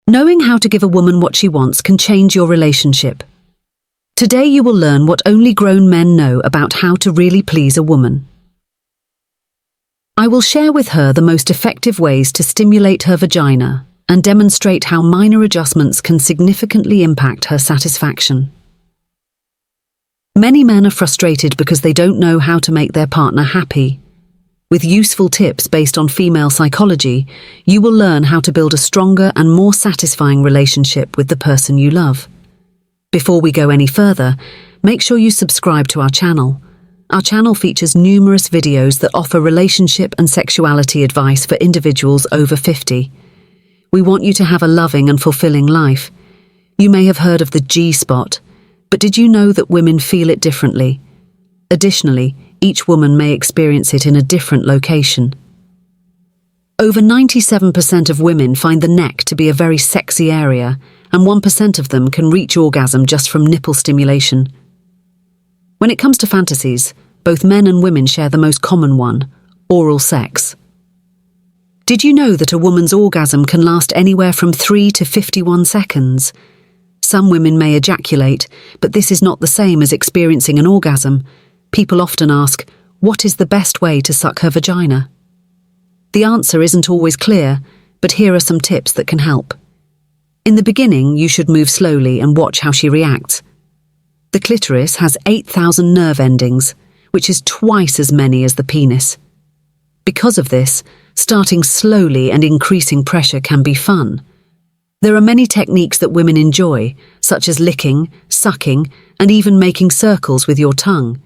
Knowing how to give a woman what she wants can change your relationship. Today you will learn what only grown men know about how to really please a woman. I will share with her the most effective ways to stimulate her vagina and demonstrate how minor adjustments can significantly impact her satisfaction. Many men are frustrated because they don't know how to make their partner happy. With useful tips based on female psychology, you will learn how to build a stronger and more satisfying relationship with the person you love. Before we go any further, make sure you subscribe to our channel. Our channel features numerous videos that offer relationship and sexuality advice for individuals over 50. We want you to have a loving and fulfilling life. You may have heard of the G-spot, but did you know that women feel it differently? Additionally, each woman may experience it in a different location. Over 97% of women find the neck to be a very sexy area, and 1% of them can reach orgasm just from nipple stimulation. When it comes to fantasies, both men and women share the most common one: oral sex. Did you know that a woman's orgasm can last anywhere from 3 to 51 seconds? Some women may ejaculate, but this is not the same as experiencing an orgasm. People often ask, what is the best way to suck her vagina? The answer isn't always clear, but here are some tips that can help. In the beginning, you should move slowly and watch how she reacts. The clitoris has 8,000 nerve endings, which is twice as many as the penis. Because of this, starting slowly and increasing pressure can be fun. There are many techniques that women enjoy, such as licking, sucking, and even making circles with your tongue.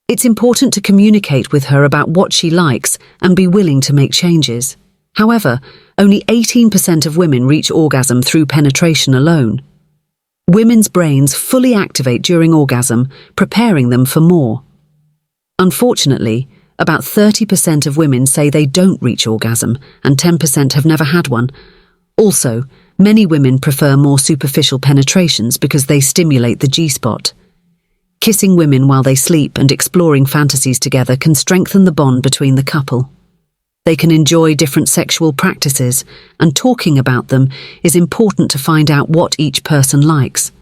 It's important to communicate with her about what she likes and be willing to make changes. However, only 18% of women reach orgasm through penetration alone. Women's brains fully activate during orgasm, preparing them for more. Unfortunately, about 30% of women say they don't reach orgasm, and 10% have never had one. Also, many women prefer more superficial penetrations because they stimulate the G-spot. Kissing women while they sleep and exploring fantasies together can strengthen the bond between the couple. They can enjoy different sexual practices, and talking about them is important to find out what each person likes.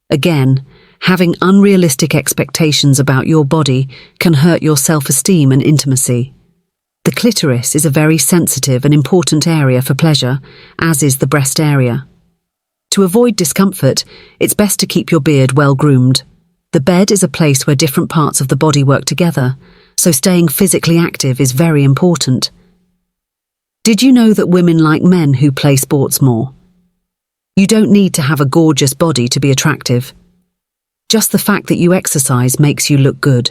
Again, having unrealistic expectations about your body can hurt your self-esteem and intimacy. The clitoris is a very sensitive and important area for pleasure, as is the breast area. To avoid discomfort, it's best to keep your beard well groomed. The bed is a place where different parts of the body work together, so staying physically active is very important. Did you know that women like men who play sports more? You don't need to have a gorgeous body to be attractive. Just the fact that you exercise makes you look good.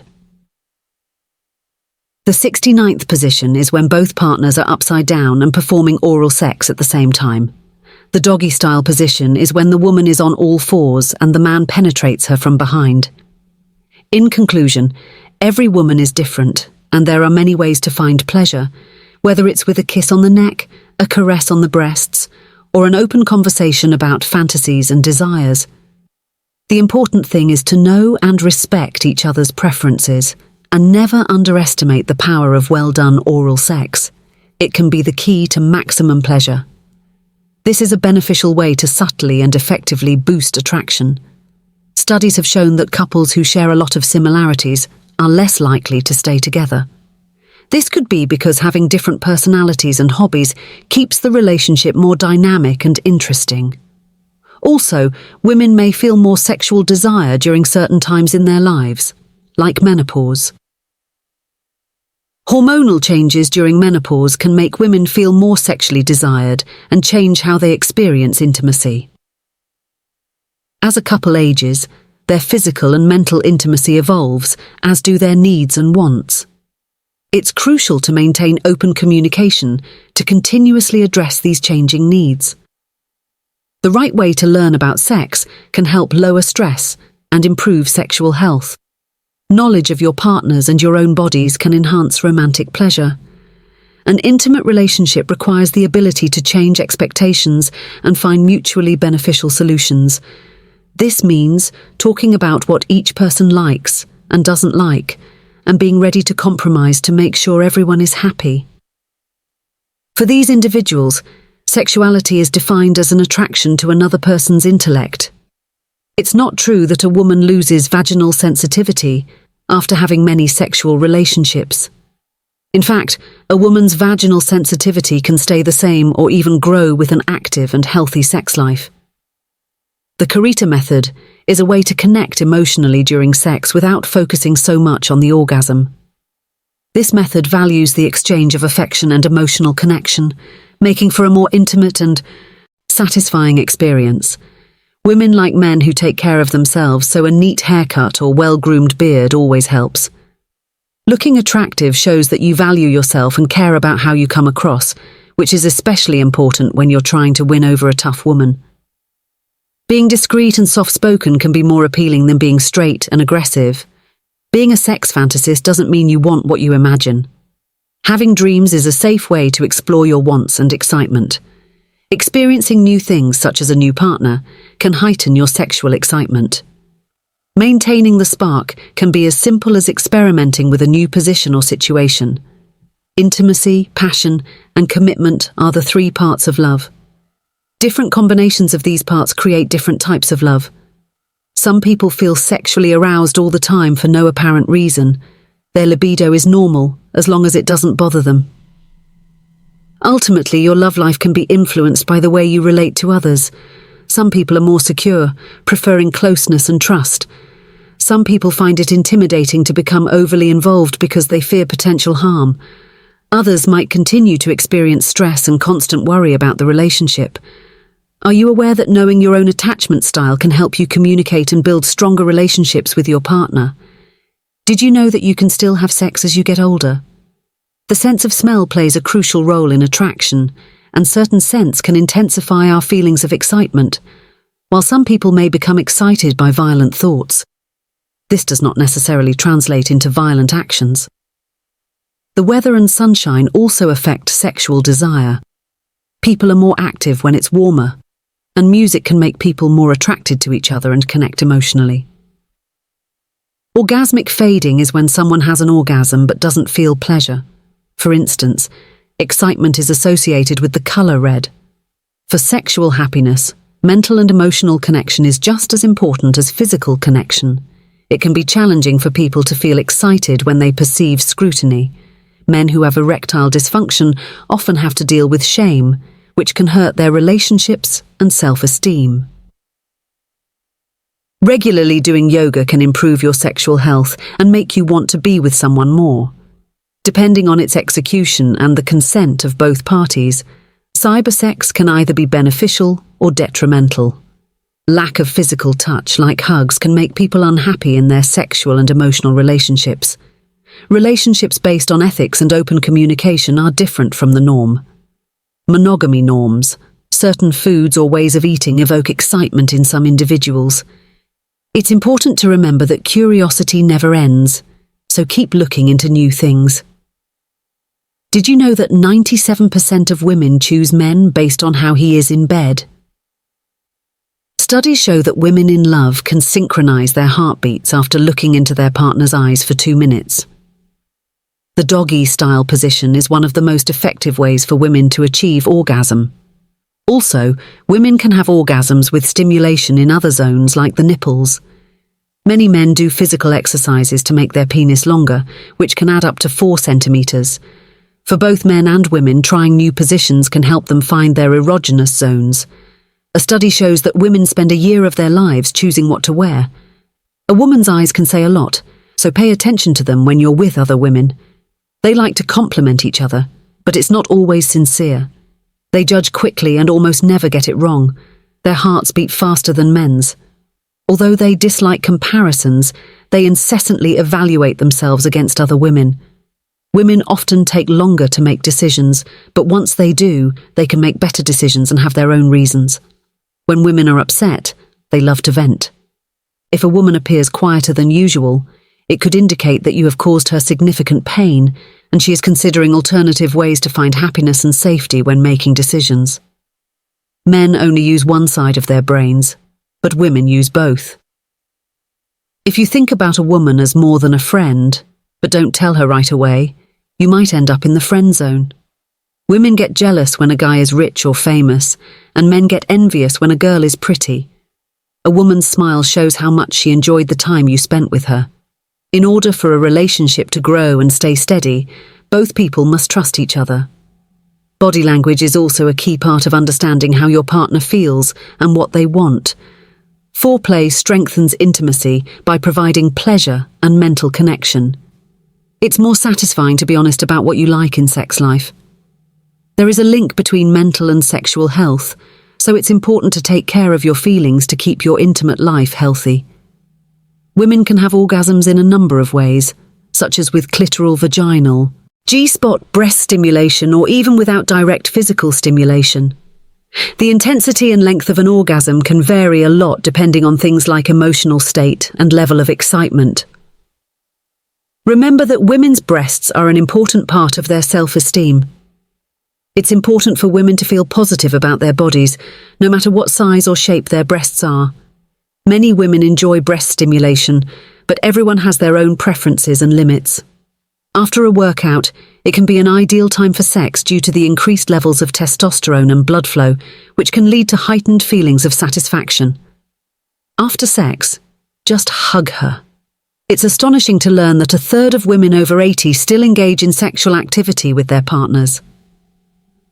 The 69th position is when both partners are upside down and performing oral sex at the same time. The doggy-style position is when the woman is on all fours and the man penetrates her from behind. In conclusion, every woman is different, and there are many ways to find pleasure, whether it's with a kiss on the neck, a caress on the breasts, or an open conversation about fantasies and desires. The important thing is to know and respect each other's preferences, and never underestimate the power of well-done oral sex. It can be the key to maximum pleasure. This is a beneficial way to subtly and effectively boost attraction. Studies have shown that couples who share a lot of similarities are less likely to stay together. This could be because having different personalities and hobbies keeps the relationship more dynamic and interesting. Also, women may feel more sexual desire during certain times in their lives, like menopause. Hormonal changes during menopause can make women feel more sexually desired and change how they experience intimacy. As a couple ages, their physical and mental intimacy evolves, as do their needs and wants. It's crucial to maintain open communication to continuously address these changing needs. The right way to learn about sex can help lower stress and improve sexual health. Knowledge of your partners and your own bodies can enhance romantic pleasure. An intimate relationship requires the ability to change expectations and find mutually beneficial solutions. This means talking about what each person likes and doesn't like, and being ready to compromise to make sure everyone is happy. For these individuals, Sexuality is defined as an attraction to another person's intellect. It's not true that a woman loses vaginal sensitivity after having many sexual relationships. In fact, a woman's vaginal sensitivity can stay the same or even grow with an active and healthy sex life. The Karita method is a way to connect emotionally during sex without focusing so much on the orgasm. This method values the exchange of affection and emotional connection, making for a more intimate and satisfying experience. Women like men who take care of themselves, so a neat haircut or well-groomed beard always helps. Looking attractive shows that you value yourself and care about how you come across, which is especially important when you're trying to win over a tough woman. Being discreet and soft-spoken can be more appealing than being straight and aggressive. Being a sex fantasist doesn't mean you want what you imagine. Having dreams is a safe way to explore your wants and excitement. Experiencing new things, such as a new partner, can heighten your sexual excitement. Maintaining the spark can be as simple as experimenting with a new position or situation. Intimacy, passion, and commitment are the three parts of love. Different combinations of these parts create different types of love. Some people feel sexually aroused all the time for no apparent reason. Their libido is normal, as long as it doesn't bother them. Ultimately, your love life can be influenced by the way you relate to others. Some people are more secure, preferring closeness and trust. Some people find it intimidating to become overly involved because they fear potential harm. Others might continue to experience stress and constant worry about the relationship. Are you aware that knowing your own attachment style can help you communicate and build stronger relationships with your partner? Did you know that you can still have sex as you get older? The sense of smell plays a crucial role in attraction, and certain scents can intensify our feelings of excitement. While some people may become excited by violent thoughts, this does not necessarily translate into violent actions. The weather and sunshine also affect sexual desire. People are more active when it's warmer, and music can make people more attracted to each other and connect emotionally. Orgasmic fading is when someone has an orgasm but doesn't feel pleasure. For instance, excitement is associated with the color red. For sexual happiness, mental and emotional connection is just as important as physical connection. It can be challenging for people to feel excited when they perceive scrutiny. Men who have erectile dysfunction often have to deal with shame, which can hurt their relationships and self-esteem. Regularly doing yoga can improve your sexual health and make you want to be with someone more. Depending on its execution and the consent of both parties, cybersex can either be beneficial or detrimental. Lack of physical touch, like hugs, can make people unhappy in their sexual and emotional relationships. Relationships based on ethics and open communication are different from the norm. Monogamy norms. Certain foods or ways of eating evoke excitement in some individuals. It's important to remember that curiosity never ends, so keep looking into new things. Did you know that 97% of women choose men based on how he is in bed? Studies show that women in love can synchronize their heartbeats after looking into their partner's eyes for 2 minutes. The doggy-style position is one of the most effective ways for women to achieve orgasm. Also, women can have orgasms with stimulation in other zones like the nipples. Many men do physical exercises to make their penis longer, which can add up to 4 centimeters. For both men and women, trying new positions can help them find their erogenous zones. A study shows that women spend a year of their lives choosing what to wear. A woman's eyes can say a lot, so pay attention to them when you're with other women. They like to compliment each other, but it's not always sincere. They judge quickly and almost never get it wrong. Their hearts beat faster than men's. Although they dislike comparisons, they incessantly evaluate themselves against other women. Women often take longer to make decisions, but once they do, they can make better decisions and have their own reasons. When women are upset, they love to vent. If a woman appears quieter than usual, it could indicate that you have caused her significant pain, and she is considering alternative ways to find happiness and safety when making decisions. Men only use one side of their brains, but women use both. If you think about a woman as more than a friend, but don't tell her right away, you might end up in the friend zone. Women get jealous when a guy is rich or famous, and men get envious when a girl is pretty. A woman's smile shows how much she enjoyed the time you spent with her. In order for a relationship to grow and stay steady, both people must trust each other. Body language is also a key part of understanding how your partner feels and what they want. Foreplay strengthens intimacy by providing pleasure and mental connection. It's more satisfying to be honest about what you like in sex life. There is a link between mental and sexual health, so it's important to take care of your feelings to keep your intimate life healthy. Women can have orgasms in a number of ways, such as with clitoral vaginal, G-spot breast stimulation, or even without direct physical stimulation. The intensity and length of an orgasm can vary a lot depending on things like emotional state and level of excitement. Remember that women's breasts are an important part of their self-esteem. It's important for women to feel positive about their bodies, no matter what size or shape their breasts are. Many women enjoy breast stimulation, but everyone has their own preferences and limits. After a workout, it can be an ideal time for sex due to the increased levels of testosterone and blood flow, which can lead to heightened feelings of satisfaction. After sex, just hug her. It's astonishing to learn that a third of women over 80 still engage in sexual activity with their partners.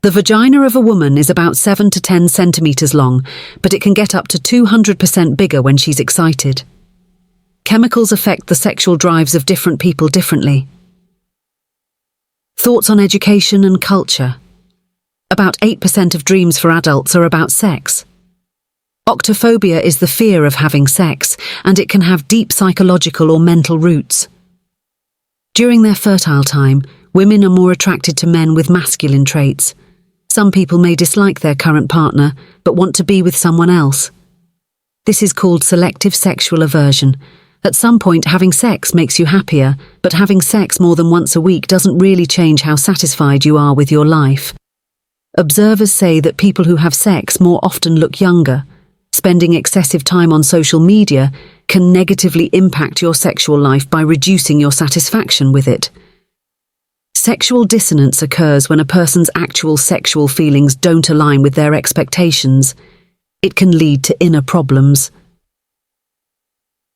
The vagina of a woman is about 7 to 10 centimeters long, but it can get up to 200% bigger when she's excited. Chemicals affect the sexual drives of different people differently. Thoughts on education and culture. About 8% of dreams for adults are about sex. Octophobia is the fear of having sex, and it can have deep psychological or mental roots. During their fertile time, women are more attracted to men with masculine traits. Some people may dislike their current partner, but want to be with someone else. This is called selective sexual aversion. At some point, having sex makes you happier, but having sex more than once a week doesn't really change how satisfied you are with your life. Observers say that people who have sex more often look younger. Spending excessive time on social media can negatively impact your sexual life by reducing your satisfaction with it. Sexual dissonance occurs when a person's actual sexual feelings don't align with their expectations. It can lead to inner problems.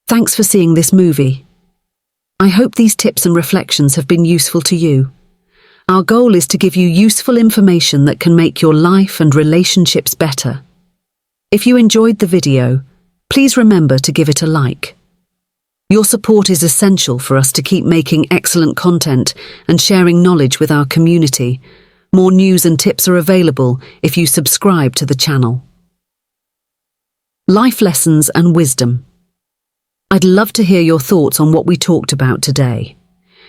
Thanks for seeing this movie. I hope these tips and reflections have been useful to you. Our goal is to give you useful information that can make your life and relationships better. If you enjoyed the video, please remember to give it a like. Your support is essential for us to keep making excellent content and sharing knowledge with our community. More news and tips are available if you subscribe to the channel. Life lessons and wisdom. I'd love to hear your thoughts on what we talked about today.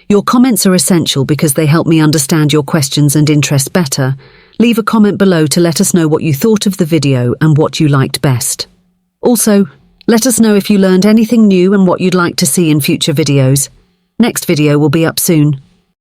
Your comments are essential because they help me understand your questions and interests better. Leave a comment below to let us know what you thought of the video and what you liked best. Also, let us know if you learned anything new and what you'd like to see in future videos. Next video will be up soon.